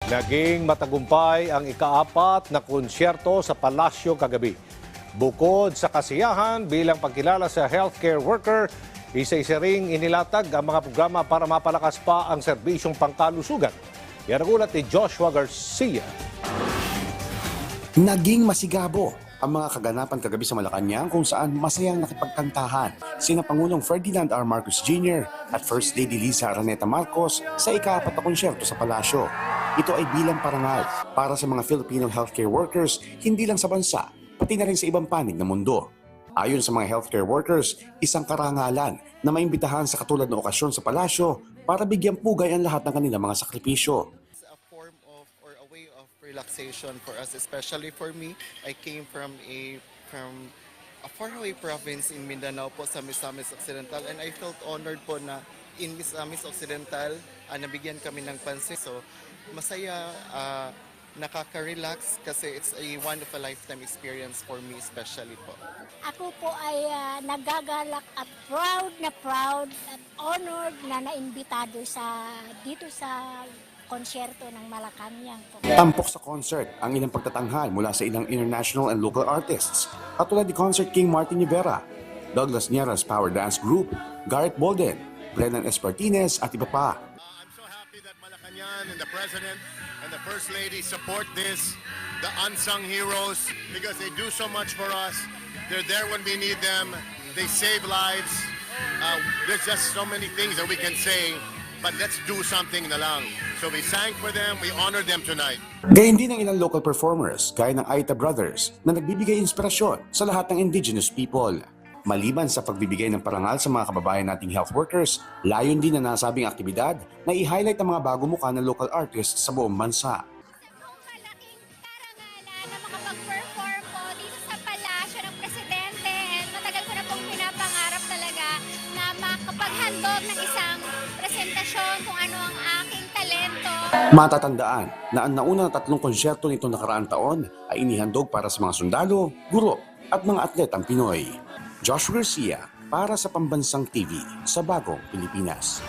Naging matagumpay ang ikaapat na konsyerto sa Palasyo kagabi. Bukod sa kasiyahan bilang pagkilala sa healthcare worker, isa-isa ring inilatag ang mga programa para mapalakas pa ang serbisyong pangkalusugan. Yan ang ulat ni Joshua Garcia. Naging masigabo ang mga kaganapan kagabi sa Malacanang kung saan masayang nakipagkantahan sina Pangulong Ferdinand R. Marcos Jr. at First Lady Liza Araneta Marcos sa ikaapat na konsyerto sa Palasyo. Ito ay bilang parangal para sa mga Filipino healthcare workers hindi lang sa bansa, pati na rin sa ibang panig ng mundo. Ayon sa mga healthcare workers, isang karangalan na maimbitahan sa katulad na okasyon sa Palasyo para bigyang pugay ang lahat ng kanilang mga sakripisyo. Relaxation for us, especially for me. I came from a faraway province in Mindanao po sa Misamis Occidental, and I felt honored po na in Misamis Occidental nabigyan kami ng pansin. So masaya, nakaka-relax kasi it's a one of a lifetime experience for me especially po. Ako po ay nagagalak at proud at honored na naimbitado dito sa konsyerto ng Malacanang po. Tampok sa concert ang ilang pagtatanghal mula sa ilang international and local artists, katulad ni Concert King Martin Rivera, Douglas Nieras Power Dance Group, Garrett Bolden, Brennan Espartines at iba pa. I'm so happy that Malacanang and the President and the First Lady support this, the unsung heroes, because they do so much for us. They're there when we need them. They save lives. There's just so many things that we can say, but let's do something na lang. So we sang for them, we honor them tonight. Gayun din ang ilang local performers gaya ng Aita Brothers na nagbibigay inspirasyon sa lahat ng indigenous people. Maliban sa pagbibigay ng parangal sa mga kababayan nating health workers, layon din na nasabing aktibidad na i-highlight ang mga bagong mukha ng local artists sa buong bansa. Malaking karangalan na makapag-perform po dito sa Palasyo ng Presidente, and matagal ko na pong pinapangarap talaga na makapaghandog ng isang presentasyon kung ano ang aking talento. Matatandaan na ang nauna na 3 konsyerto nitong nakaraang taon ay inihandog para sa mga sundalo, guro at mga atletang Pinoy. Joshua Garcia para sa Pambansang TV sa Bagong Pilipinas.